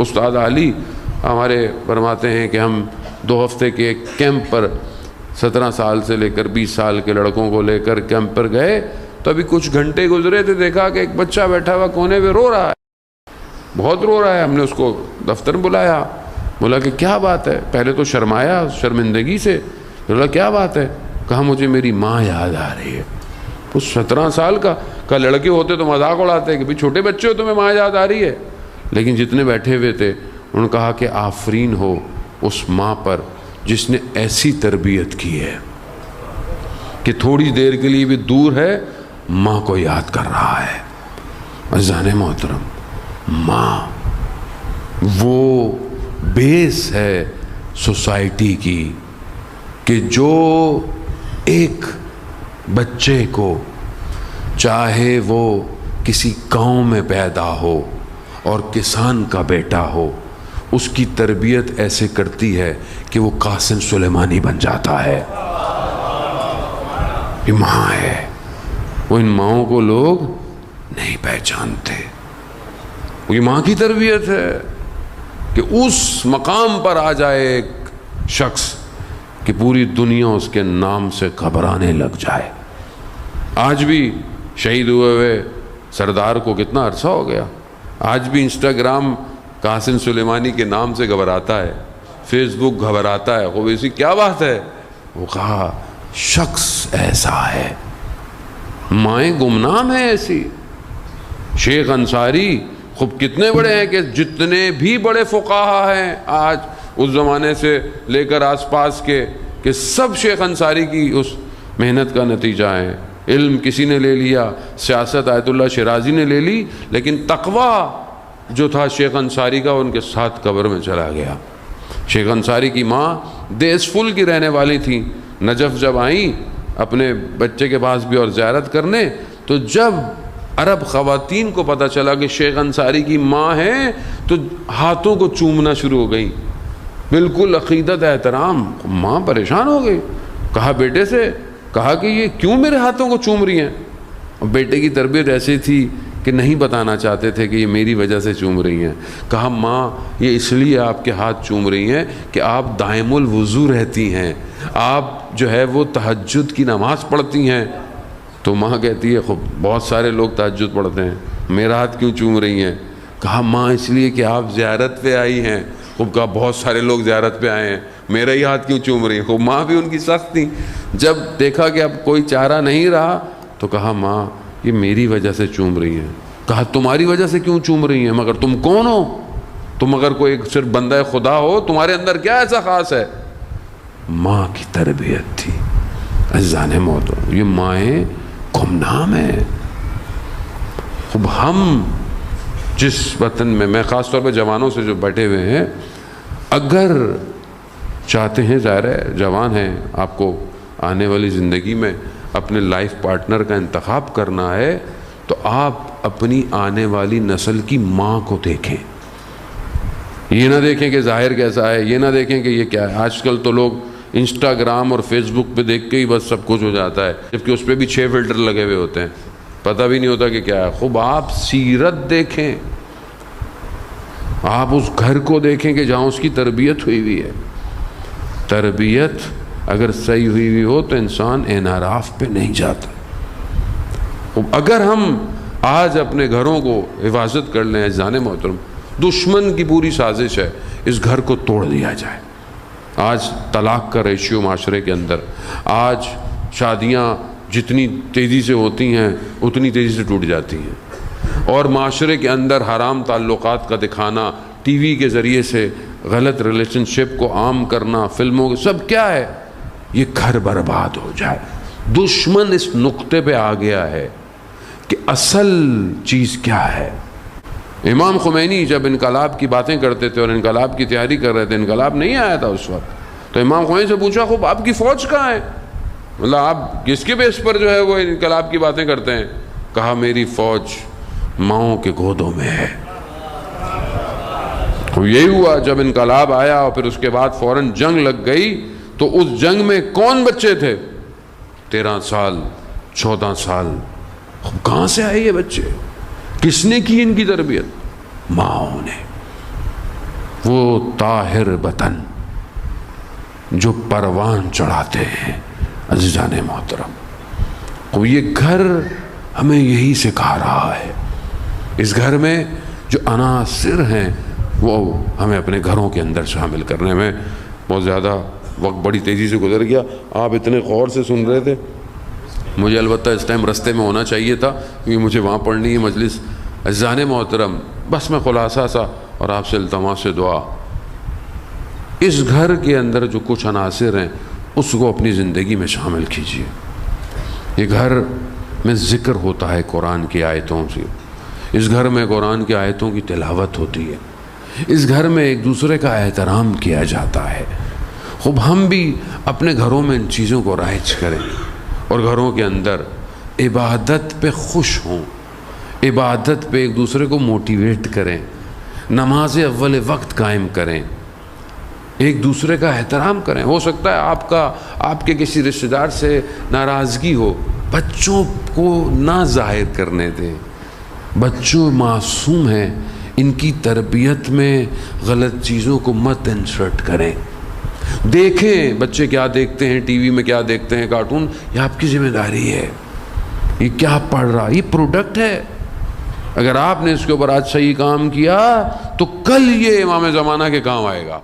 استاد علی ہمارے فرماتے ہیں کہ ہم 2 ہفتے کے ایک کیمپ پر 17 سال سے لے کر 20 سال کے لڑکوں کو لے کر کیمپ پر گئے، تو ابھی کچھ گھنٹے گزرے تھے، دیکھا کہ ایک بچہ بیٹھا ہوا کونے پہ رو رہا ہے، بہت رو رہا ہے۔ ہم نے اس کو دفتر بلایا، بولا کہ کیا بات ہے؟ پہلے تو شرمایا شرمندگی سے، بولا کیا بات ہے؟ کہا مجھے میری ماں یاد آ رہی ہے۔ اس 17 سال کا لڑکے ہوتے تو مذاق اڑاتے کہ بھی چھوٹے بچے ہو تمہیں ماں یاد آ رہی ہے، لیکن جتنے بیٹھے ہوئے تھے انہوں نے کہا کہ آفرین ہو اس ماں پر جس نے ایسی تربیت کی ہے کہ تھوڑی دیر کے لیے بھی دور ہے ماں کو یاد کر رہا ہے۔ عزیزان محترم، ماں وہ بیس ہے سوسائٹی کی کہ جو ایک بچے کو چاہے وہ کسی گاؤں میں پیدا ہو اور کسان کا بیٹا ہو، اس کی تربیت ایسے کرتی ہے کہ وہ قاسم سلیمانی بن جاتا ہے۔ یہ ماں ہے، وہ ان ماؤں کو لوگ نہیں پہچانتے۔ یہ ماں کی تربیت ہے کہ اس مقام پر آ جائے ایک شخص کہ پوری دنیا اس کے نام سے گھبرانے لگ جائے۔ آج بھی شہید ہوئے سردار کو کتنا عرصہ ہو گیا، آج بھی انسٹاگرام قاسم سلیمانی کے نام سے گھبراتا ہے، فیس بک گھبراتا ہے۔ خوب اسی کیا بات ہے؟ وہ کہا شخص ایسا ہے، مائیں گمنام ہیں ایسی۔ شیخ انصاری خوب کتنے بڑے ہیں کہ جتنے بھی بڑے فقہا ہیں آج اس زمانے سے لے کر آس پاس کے، کہ سب شیخ انصاری کی اس محنت کا نتیجہ ہے۔ علم کسی نے لے لیا، سیاست آیت اللہ شیرازی نے لے لی، لیکن تقوی جو تھا شیخ انصاری کا ان کے ساتھ قبر میں چلا گیا۔ شیخ انصاری کی ماں دیس فل کی رہنے والی تھی، نجف جب آئیں اپنے بچے کے پاس بھی اور زیارت کرنے، تو جب عرب خواتین کو پتہ چلا کہ شیخ انصاری کی ماں ہے تو ہاتھوں کو چومنا شروع ہو گئی، بالکل عقیدت احترام۔ ماں پریشان ہو گئی، کہا بیٹے سے، کہا کہ یہ کیوں میرے ہاتھوں کو چوم رہی ہیں؟ اور بیٹے کی تربیت ایسی تھی کہ نہیں بتانا چاہتے تھے کہ یہ میری وجہ سے چوم رہی ہیں۔ کہا ماں یہ اس لیے آپ کے ہاتھ چوم رہی ہیں کہ آپ دائم الوضو رہتی ہیں، آپ جو ہے وہ تہجد کی نماز پڑھتی ہیں۔ تو ماں کہتی ہے خب بہت سارے لوگ تہجد پڑھتے ہیں، میرا ہاتھ کیوں چوم رہی ہیں؟ کہا ماں اس لیے کہ آپ زیارت پہ آئی ہیں۔ خوب کہا بہت سارے لوگ زیارت پہ آئے ہیں، میرا ہی ہاتھ کیوں چوم رہی ہیں؟ خوب ماں بھی ان کی سخت تھی۔ جب دیکھا کہ اب کوئی چارہ نہیں رہا تو کہا ماں یہ میری وجہ سے چوم رہی ہیں۔ کہا تمہاری وجہ سے کیوں چوم رہی ہیں؟ مگر تم کون ہو؟ تم اگر کوئی صرف بندہ خدا ہو، تمہارے اندر کیا ایسا خاص ہے؟ ماں کی تربیت تھی۔ عزیزان محترم، یہ مائیں گمنام ہیں۔ خوب ہم جس وطن میں خاص طور پہ جوانوں سے جو بیٹھے ہوئے ہیں، اگر چاہتے ہیں، ظاہر ہے جوان ہیں، آپ کو آنے والی زندگی میں اپنے لائف پارٹنر کا انتخاب کرنا ہے، تو آپ اپنی آنے والی نسل کی ماں کو دیکھیں۔ یہ نہ دیکھیں کہ ظاہر کیسا ہے، یہ نہ دیکھیں کہ یہ کیا ہے۔ آج کل تو لوگ انسٹاگرام اور فیس بک پہ دیکھ کے ہی بس سب کچھ ہو جاتا ہے، جبکہ اس پہ بھی 6 فلٹر لگے ہوئے ہوتے ہیں، پتہ بھی نہیں ہوتا کہ کیا ہے۔ خوب آپ سیرت دیکھیں، آپ اس گھر کو دیکھیں کہ جہاں اس کی تربیت ہوئی ہوئی ہے۔ تربیت اگر صحیح ہوئی ہوئی ہو تو انسان انحراف پہ نہیں جاتا۔ اگر ہم آج اپنے گھروں کو حفاظت کر لیں، عزیزان محترم، دشمن کی پوری سازش ہے اس گھر کو توڑ دیا جائے۔ آج طلاق کا ریشیو معاشرے کے اندر، آج شادیاں جتنی تیزی سے ہوتی ہیں اتنی تیزی سے ٹوٹ جاتی ہیں، اور معاشرے کے اندر حرام تعلقات کا دکھانا، ٹی وی کے ذریعے سے غلط ریلیشن شپ کو عام کرنا، فلموں کے سب کیا ہے، یہ گھر برباد ہو جائے۔ دشمن اس نقطے پہ آ گیا ہے کہ اصل چیز کیا ہے۔ امام خمینی جب انقلاب کی باتیں کرتے تھے اور انقلاب کی تیاری کر رہے تھے، انقلاب نہیں آیا تھا اس وقت، تو امام خمینی سے پوچھا خوب آپ کی فوج کہاں ہے؟ مطلب آپ کس کے بیس پر جو ہے وہ انقلاب کی باتیں کرتے ہیں؟ کہا میری فوج ماؤں کے گودوں میں ہے۔ تو یہی ہوا جب انقلاب آیا اور پھر اس کے بعد فوراً جنگ لگ گئی، تو اس جنگ میں کون بچے تھے؟ 13 سال 14 سال۔ کہاں سے آئے یہ بچے؟ کس نے کی ان کی تربیت؟ ماؤں نے۔ وہ طاہر بطن جو پروان چڑھاتے ہیں۔ عزیزان محترم، تو یہ گھر ہمیں یہی سکھا رہا ہے۔ اس گھر میں جو عناصر ہیں وہ ہمیں اپنے گھروں کے اندر شامل کرنے میں بہت زیادہ وقت بڑی تیزی سے گزر گیا۔ آپ اتنے غور سے سن رہے تھے، مجھے البتہ اس ٹائم رستے میں ہونا چاہیے تھا کیونکہ مجھے وہاں پڑھنی ہے مجلس۔ عزیزان محترم، بس میں خلاصہ سا اور آپ سے التماس سے دعا، اس گھر کے اندر جو کچھ عناصر ہیں اس کو اپنی زندگی میں شامل کیجیے۔ یہ گھر میں ذکر ہوتا ہے قرآن کی آیتوں سے، اس گھر میں قرآن کی آیتوں کی تلاوت ہوتی ہے، اس گھر میں ایک دوسرے کا احترام کیا جاتا ہے۔ خوب ہم بھی اپنے گھروں میں ان چیزوں کو رائج کریں اور گھروں کے اندر عبادت پہ خوش ہوں، عبادت پہ ایک دوسرے کو موٹیویٹ کریں، نماز اول وقت قائم کریں، ایک دوسرے کا احترام کریں۔ ہو سکتا ہے آپ کے کسی رشتہ دار سے ناراضگی ہو، بچوں کو نہ ظاہر کرنے دیں۔ بچوں معصوم ہیں، ان کی تربیت میں غلط چیزوں کو مت انسرٹ کریں۔ دیکھیں بچے کیا دیکھتے ہیں، ٹی وی میں کیا دیکھتے ہیں، کارٹون، یہ آپ کی ذمہ داری ہے۔ یہ کیا پڑھ رہا، یہ پروڈکٹ ہے۔ اگر آپ نے اس کے اوپر آج صحیح کام کیا تو کل یہ امام زمانہ کے کام آئے گا۔